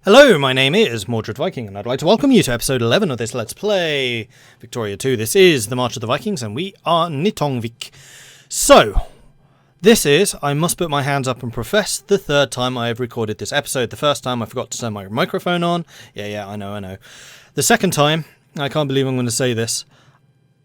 Hello, my name is Mordred Viking, and I'd like to welcome you to episode 11 of this Let's Play Victoria 2. This is the March of the Vikings, and we are Nytungvik. So, this is, I must put my hands up and profess, the third time I have recorded this episode. The first time I forgot to turn my microphone on. Yeah, I know. The second time, I can't believe I'm going to say this,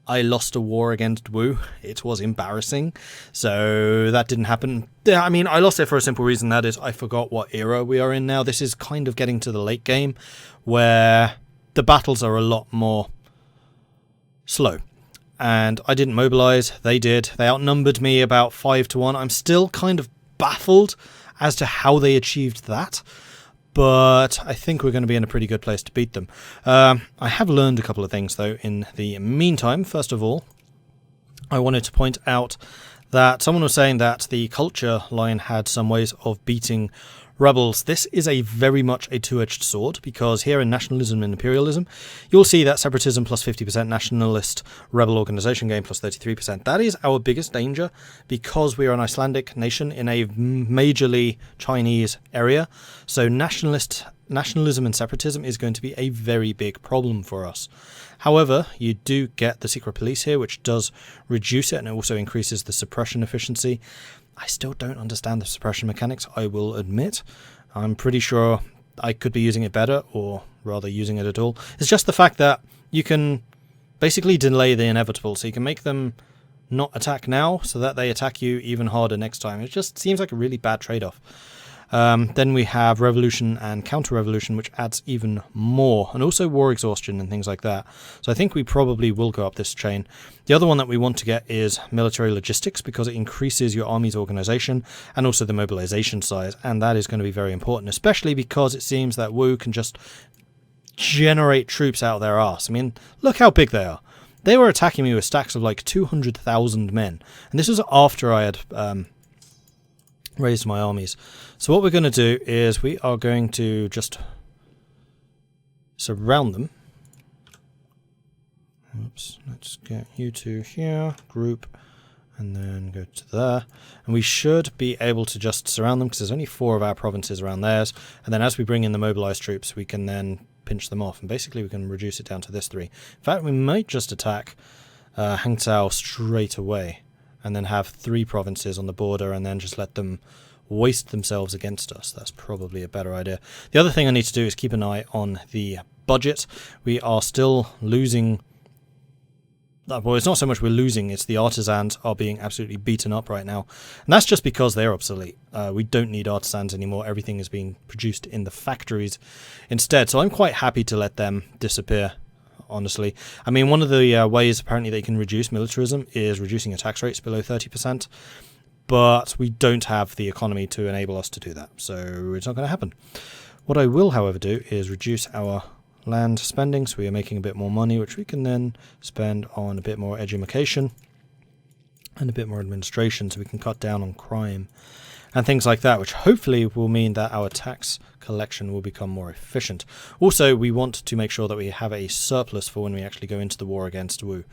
I lost a war against Wu. It was embarrassing, so that didn't happen. I mean, I lost it for a simple reason, that is I forgot what era we are in now. This is kind of getting to the late game, where the battles are a lot more slow. And I didn't mobilize, they did. They outnumbered me about 5-1. I'm still kind of baffled as to how they achieved that. But I think we're going to be in a pretty good place to beat them. I have learned a couple of things, though, in the meantime. First of all, I wanted to point out that someone was saying that the culture line had some ways of beating rebels. This is very much a two-edged sword, because here in Nationalism and Imperialism, you'll see that separatism plus 50%, nationalist rebel organization game plus 33%. That is our biggest danger, because we are an Icelandic nation in a majorly Chinese area. So nationalism and separatism is going to be a very big problem for us. However, you do get the secret police here, which does reduce it, and it also increases the suppression efficiency. I still don't understand the suppression mechanics, I will admit. I'm pretty sure I could be using it better, or rather using it at all. It's just the fact that you can basically delay the inevitable, so you can make them not attack now, so that they attack you even harder next time. It just seems like a really bad trade-off. Then we have revolution and counter-revolution, which adds even more, and also war exhaustion and things like that. So I think we probably will go up this chain. The other one that we want to get is military logistics, because it increases your army's organization and also the mobilization size, and that is going to be very important, especially because it seems that Wu can just generate troops out of their arse. I mean, look how big they are. They were attacking me with stacks of like 200,000 men, and this was after I had raised my armies. So what we're going to do is we are going to just surround them. Oops, let's get you two here, group, and then go to there. And we should be able to just surround them, because there's only 4 of our provinces around theirs. And then as we bring in the mobilized troops, we can then pinch them off. And basically we can reduce it down to this 3. In fact, we might just attack Hangzhou straight away, and then have 3 provinces on the border, and then just let them waste themselves against us. That's probably a better idea. The other thing I need to do is keep an eye on the budget. We are still losing. Well, it's not so much we're losing, it's the artisans are being absolutely beaten up right now. And that's just because they're obsolete. We don't need artisans anymore. Everything is being produced in the factories instead. So I'm quite happy to let them disappear, honestly. I mean, one of the ways apparently they can reduce militarism is reducing your tax rates below 30%, but we don't have the economy to enable us to do that, so it's not going to happen. What I will, however, do is reduce our land spending, so we are making a bit more money, which we can then spend on a bit more education and a bit more administration, so we can cut down on crime and things like that, which hopefully will mean that our tax collection will become more efficient. Also, we want to make sure that we have a surplus for when we actually go into the war against Wu.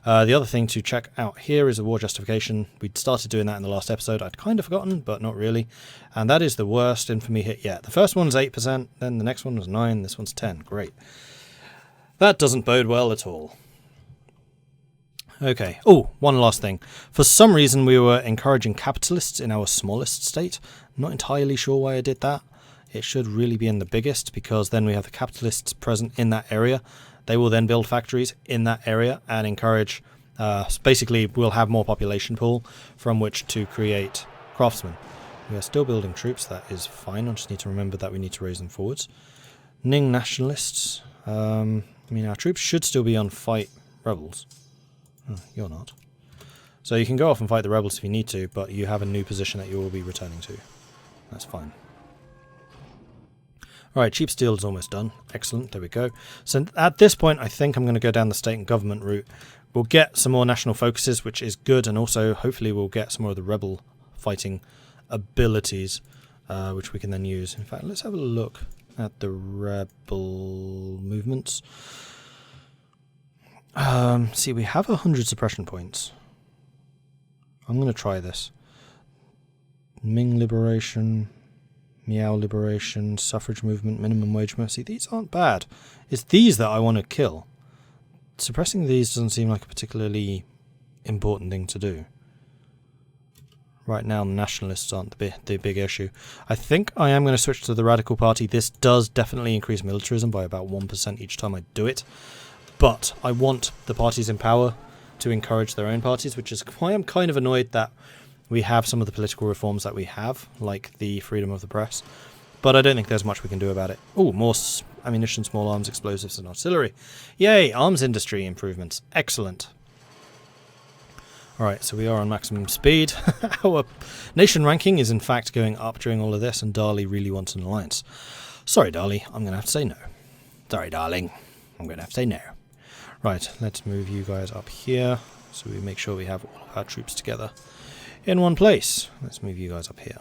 The other thing to check out here is a war justification. We'd started doing that in the last episode. I'd kind of forgotten, but not really. And that is the worst infamy hit yet. The first one's 8%, then the next one was 9, this one's 10. Great. That doesn't bode well at all. Okay. Oh, one last thing. For some reason, we were encouraging capitalists in our smallest state. Not entirely sure why I did that. It should really be in the biggest, because then we have the capitalists present in that area. They will then build factories in that area and encourage, basically we'll have more population pool from which to create craftsmen. We are still building troops, that is fine. I just need to remember that we need to raise them forwards. Ning nationalists. I mean, our troops should still be on fight rebels. Oh, you're not. So you can go off and fight the rebels if you need to, but you have a new position that you will be returning to. That's fine. Alright, cheap steel is almost done. Excellent, there we go. So at this point, I think I'm going to go down the state and government route. We'll get some more national focuses, which is good, and also hopefully we'll get some more of the rebel fighting abilities, which we can then use. In fact, let's have a look at the rebel movements. See, we have 100 suppression points. I'm going to try this. Ming liberation, Meow liberation, suffrage movement, minimum wage mercy. These aren't bad. It's these that I want to kill. Suppressing these doesn't seem like a particularly important thing to do. Right now, the nationalists aren't the big issue. I think I am going to switch to the Radical Party. This does definitely increase militarism by about 1% each time I do it. But I want the parties in power to encourage their own parties, which is why I'm kind of annoyed that we have some of the political reforms that we have, like the freedom of the press. But I don't think there's much we can do about it. Oh, more ammunition, small arms, explosives, and artillery. Yay, arms industry improvements. Excellent. Alright, so we are on maximum speed. Our nation ranking is in fact going up during all of this, and Dali really wants an alliance. Sorry, Dali, I'm going to have to say no. Sorry, darling. I'm going to have to say no. Right, let's move you guys up here, so we make sure we have all of our troops together in one place. Let's move you guys up here.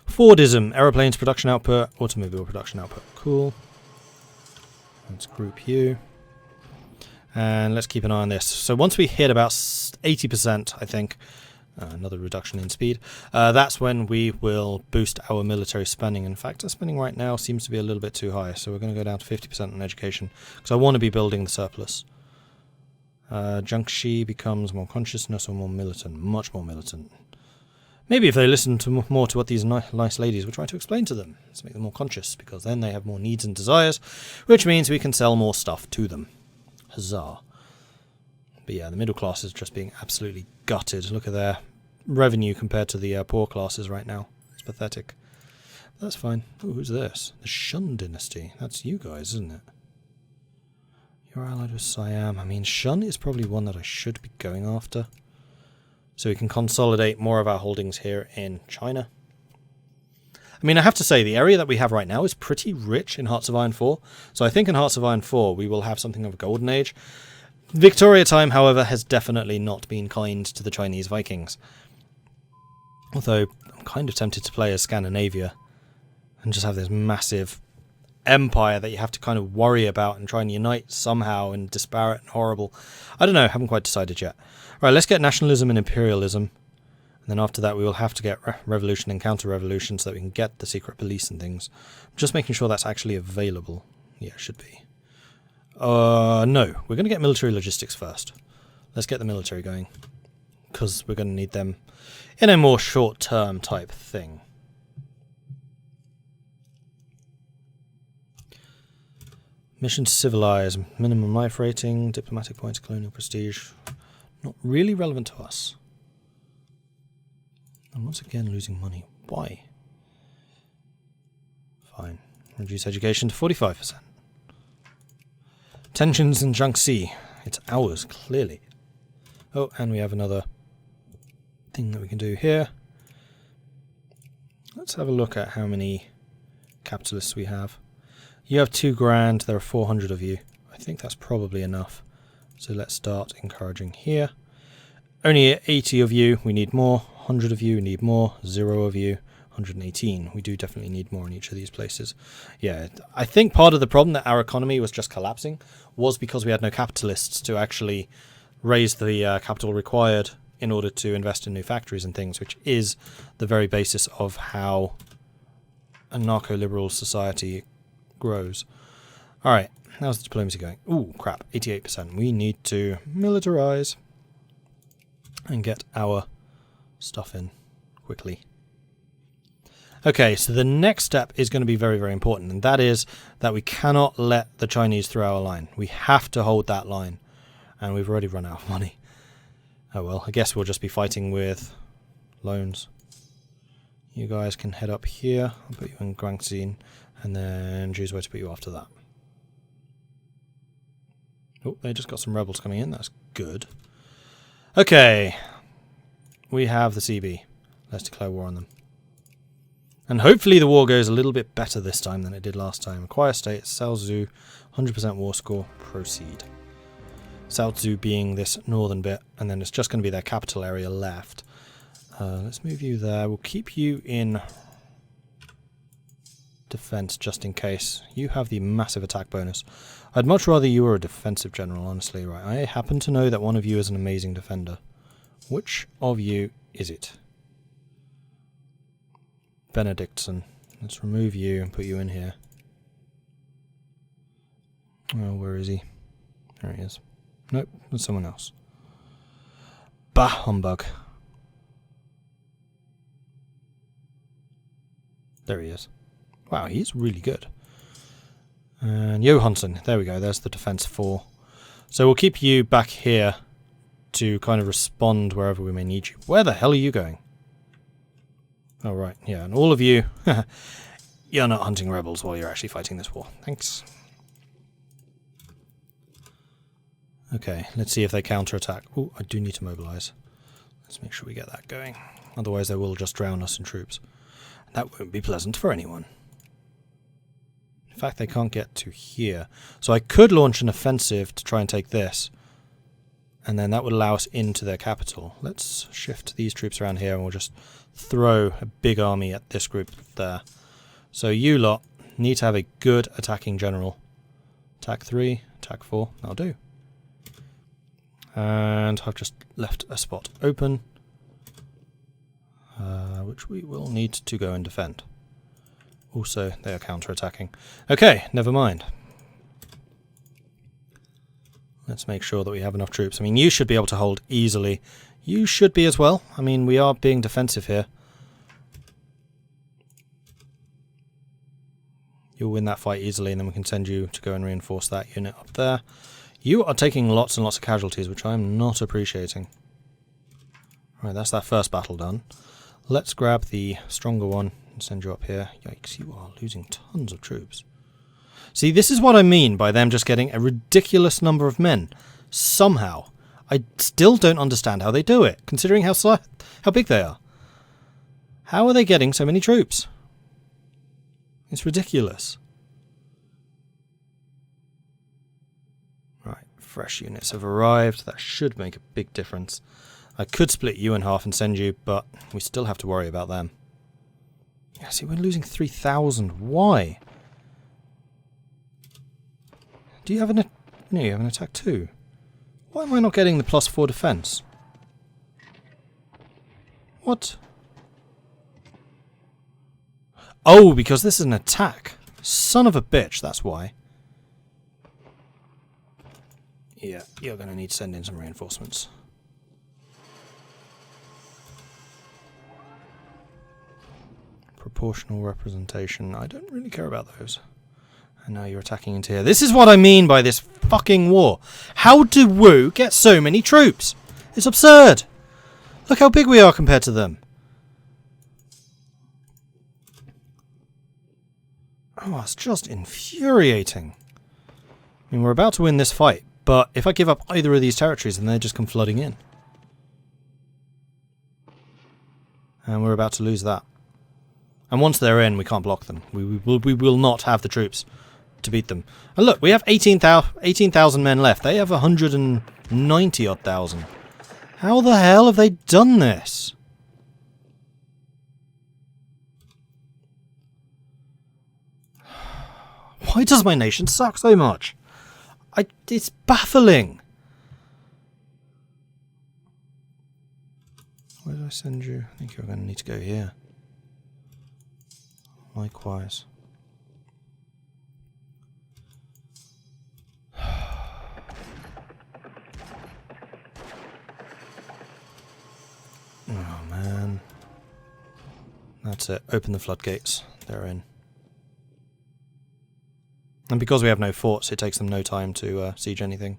Fordism, aeroplanes production output, automobile production output. Cool. Let's group you. And let's keep an eye on this. So once we hit about 80%, I think, another reduction in speed, that's when we will boost our military spending. In fact, our spending right now seems to be a little bit too high, so we're going to go down to 50% on education, because I want to be building the surplus. Jiangxi becomes more consciousness or more militant, much more militant. Maybe if they listen to more to what these nice ladies were trying to explain to them, let's make them more conscious, because then they have more needs and desires, which means we can sell more stuff to them. Huzzah. But yeah, the middle class is just being absolutely gutted. Look at their revenue compared to the poor classes right now. It's pathetic. But that's fine. Ooh, who's this? The Shun dynasty. That's you guys, isn't it? You're allied with Siam. I mean, Shun is probably one that I should be going after, so we can consolidate more of our holdings here in China. I mean, I have to say, the area that we have right now is pretty rich in Hearts of Iron 4, so I think in Hearts of Iron 4 we will have something of a golden age. Victoria time, however, has definitely not been kind to the Chinese Vikings. Although, I'm kind of tempted to play as Scandinavia and just have this massive empire that you have to kind of worry about and try and unite somehow, and disparate and horrible. I don't know, haven't quite decided yet. Right, let's get nationalism and imperialism. And then after that we will have to get revolution and counter-revolution so that we can get the secret police and things. Just making sure that's actually available. Yeah, it should be. No, we're going to get military logistics first. Let's get the military going, because we're going to need them in a more short-term type thing. Mission to civilize, minimum life rating, diplomatic points, colonial prestige. Not really relevant to us. I'm once again losing money. Why? Fine. Reduce education to 45%. Tensions in Jiangxi. It's ours, clearly. Oh, and we have another thing that we can do here. Let's have a look at how many capitalists we have. You have 2 grand, there are 400 of you. I think that's probably enough. So let's start encouraging here. Only 80 of you, we need more. 100 of you, we need more. 0 of you, 118. We do definitely need more in each of these places. Yeah, I think part of the problem that our economy was just collapsing was because we had no capitalists to actually raise the capital required in order to invest in new factories and things, which is the very basis of how a narco-liberal society grows. Alright, how's the diplomacy going? Ooh, crap, 88%. We need to militarize and get our stuff in quickly. Okay, so the next step is going to be very, very important, and that is that we cannot let the Chinese through our line. We have to hold that line, and we've already run out of money. Oh well, I guess we'll just be fighting with loans. You guys can head up here. I'll put you in Guangxi, and then choose where to put you after that. Oh, they just got some rebels coming in. That's good. Okay. We have the CB. Let's declare war on them. And hopefully the war goes a little bit better this time than it did last time. Acquire state, Salzu, 100% war score, proceed. Salzu being this northern bit, and then it's just going to be their capital area left. Let's move you there. We'll keep you in defense just in case. You have the massive attack bonus. I'd much rather you were a defensive general, honestly. Right, I happen to know that one of you is an amazing defender. Which of you is it? Benedictson. Let's remove you and put you in here. Oh, where is he? There he is. Nope, there's someone else. Bah, humbug. There he is. Wow, he's really good. And Johansson, there we go, there's the defense 4. So we'll keep you back here to kind of respond wherever we may need you. Where the hell are you going? Oh, right, yeah, and all of you, you're not hunting rebels while you're actually fighting this war. Thanks. Okay, let's see if they counterattack. Oh, I do need to mobilize. Let's make sure we get that going. Otherwise they will just drown us in troops. And that won't be pleasant for anyone. In fact, they can't get to here. So I could launch an offensive to try and take this. And then that would allow us into their capital. Let's shift these troops around here and we'll just throw a big army at this group there. So you lot need to have a good attacking general. Attack 3, attack 4, that'll do. And I've just left a spot open, which we will need to go and defend. Also, they are counter-attacking. Okay, never mind. Let's make sure that we have enough troops. I mean, you should be able to hold easily. You should be as well. I mean, we are being defensive here. You'll win that fight easily, and then we can send you to go and reinforce that unit up there. You are taking lots and lots of casualties, which I am not appreciating. Right, that's that first battle done. Let's grab the stronger one and send you up here. Yikes, you are losing tons of troops. See, this is what I mean by them just getting a ridiculous number of men. Somehow. I still don't understand how they do it, considering how big they are. How are they getting so many troops? It's ridiculous. Right, fresh units have arrived. That should make a big difference. I could split you in half and send you, but we still have to worry about them. Yeah, see, we're losing 3,000. Why? Do you have an... No, you have an attack too. Why am I not getting the +4 defense? What? Oh, because this is an attack. Son of a bitch, that's why. Yeah, you're going to need to send in some reinforcements. Proportional representation. I don't really care about those. And now you're attacking into here. This is what I mean by this fucking war. How do Wu get so many troops? It's absurd. Look how big we are compared to them. Oh, it's just infuriating. I mean, we're about to win this fight, but if I give up either of these territories, then they just come flooding in. And we're about to lose that. And once they're in, we can't block them. We will not have the troops to beat them. And look, we have 18,000 men left. They have 190-odd thousand. How the hell have they done this? Why does my nation suck so much? It's baffling. Where did I send you? I think you're going to need to go here. Likewise. Oh man. That's it. Open the floodgates. They're in. And because we have no forts, it takes them no time to siege anything.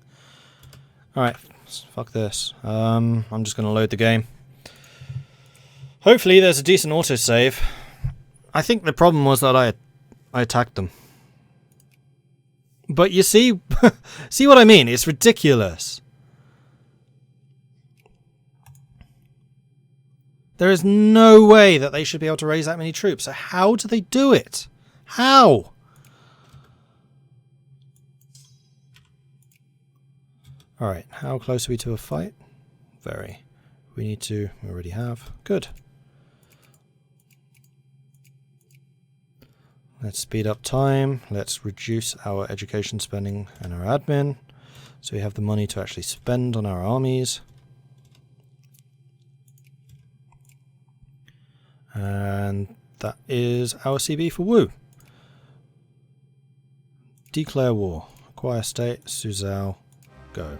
Alright, fuck this. I'm just going to load the game. Hopefully there's a decent autosave. I think the problem was that I attacked them. But you see, see what I mean? It's ridiculous. There is no way that they should be able to raise that many troops. So how do they do it? How? Alright, how close are we to a fight? Very. We already have. Good. Let's speed up time. Let's reduce our education spending and our admin. So we have the money to actually spend on our armies. And that is our CB for Wu. Declare war. Acquire state. Suzhou. Go.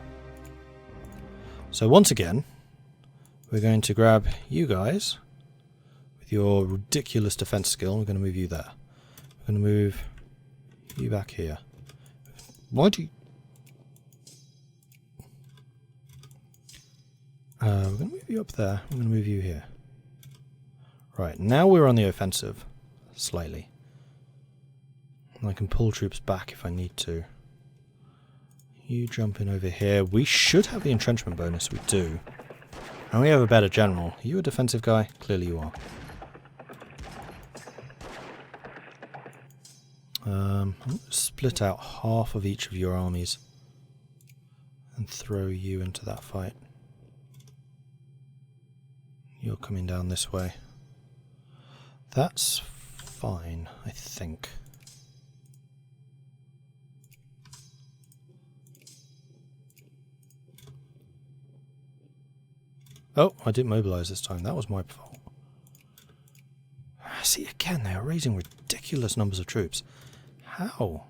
So once again, we're going to grab you guys with your ridiculous defense skill. We're going to move you there. We're going to move you back here. Why do you... we're going to move you up there. I'm going to move you here. Right, now we're on the offensive. Slightly. And I can pull troops back if I need to. You jump in over here. We should have the entrenchment bonus. We do. And we have a better general. Are you a defensive guy? Clearly you are. I'm going to split out half of each of your armies and throw you into that fight. You're coming down this way. That's fine, I think. Oh, I didn't mobilize this time. That was my fault. See, again, they are raising ridiculous numbers of troops. How?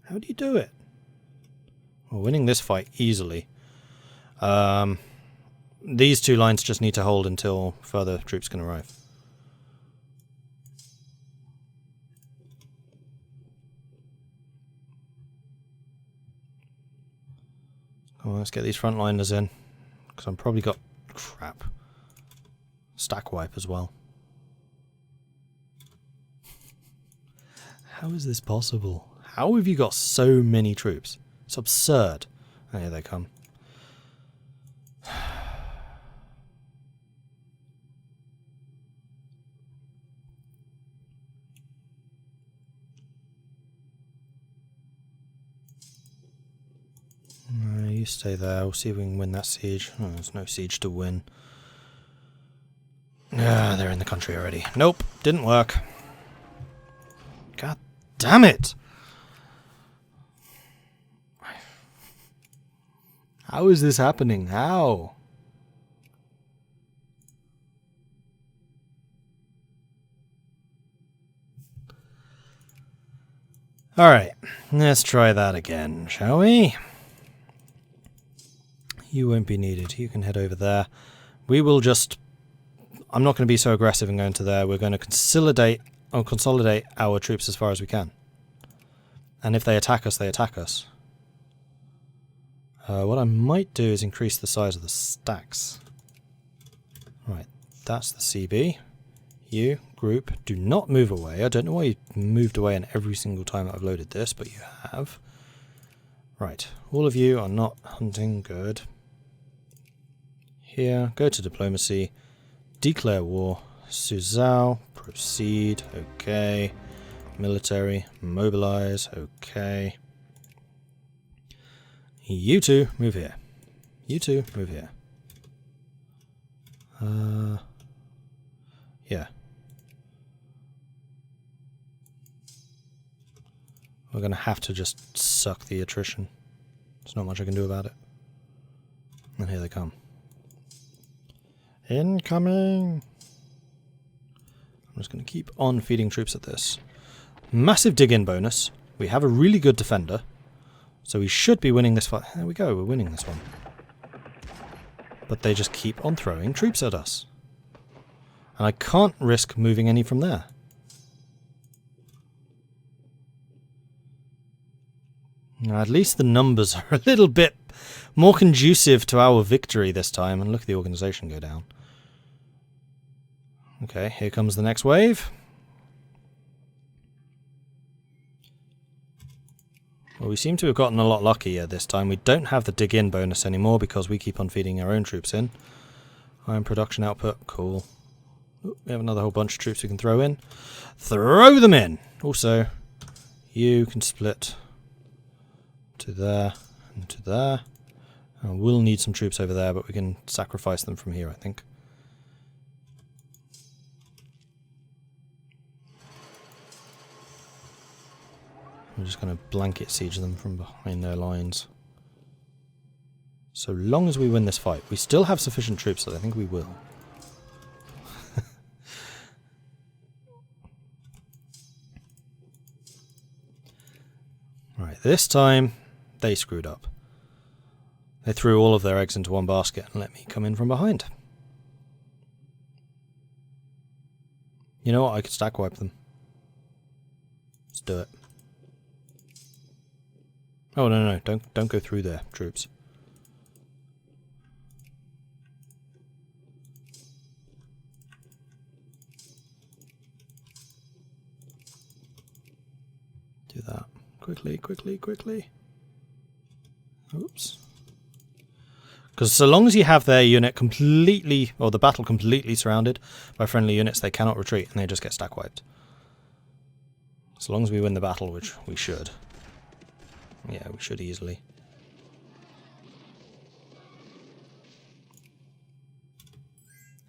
How do you do it? We're winning this fight easily. These two lines just need to hold until further troops can arrive. Come on, let's get these frontliners in. Because I've probably got... crap. Stack wipe as well. How is this possible? How have you got so many troops? It's absurd. Oh, here they come. You stay there. We'll see if we can win that siege. Oh, there's no siege to win. Ah, they're in the country already. Nope, didn't work. God damn it! How is this happening? How? Alright, let's try that again, shall we? You won't be needed. You can head over there. We will just... I'm not going to be so aggressive and go into there. We're going to consolidate our troops as far as we can. And if they attack us, they attack us. What I might do is increase the size of the stacks. Right, that's the CB. You, group, do not move away. I don't know why you moved away in every single time that I've loaded this, but you have. Right, all of you are not hunting. Good. Here, go to diplomacy, declare war, Suzhou, proceed, okay, military, mobilize, okay. You two, move here. You two, move here. Yeah. We're going to have to just suck the attrition. There's not much I can do about it. And here they come. Incoming! I'm just going to keep on feeding troops at this. Massive dig-in bonus. We have a really good defender. So we should be winning this fight. There we go, we're winning this one. But they just keep on throwing troops at us. And I can't risk moving any from there. Now, at least the numbers are a little bit more conducive to our victory this time. And look at the organisation go down. Okay, here comes the next wave. Well, we seem to have gotten a lot luckier this time. We don't have the dig-in bonus anymore because we keep on feeding our own troops in. Iron production output, cool. Ooh, we have another whole bunch of troops we can throw in. Throw them in! Also, you can split to there and to there. And we'll need some troops over there, but we can sacrifice them from here, I think. We're just going to blanket siege them from behind their lines. So long as we win this fight. We still have sufficient troops, so I think we will. Right, this time they screwed up. They threw all of their eggs into one basket and let me come in from behind. You know what? I could stack wipe them. Let's do it. Oh no, don't go through there, troops. Do that. Quickly. Oops. Because so long as you have their unit completely, or the battle completely surrounded by friendly units, they cannot retreat and they just get stack wiped. As long as we win the battle, which we should. Yeah, we should easily.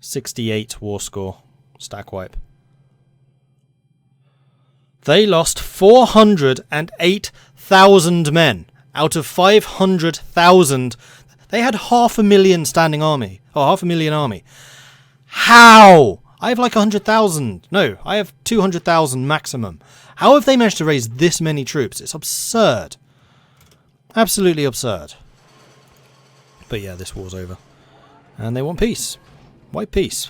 .68 war score. Stack wipe. They lost 408,000 men out of 500,000. They had 500,000 standing army. Or 500,000 army. How? I have like 100,000. No, I have 200,000 maximum. How have they managed to raise this many troops? It's absurd. Absolutely absurd. But yeah, this war's over. And they want peace. Why peace?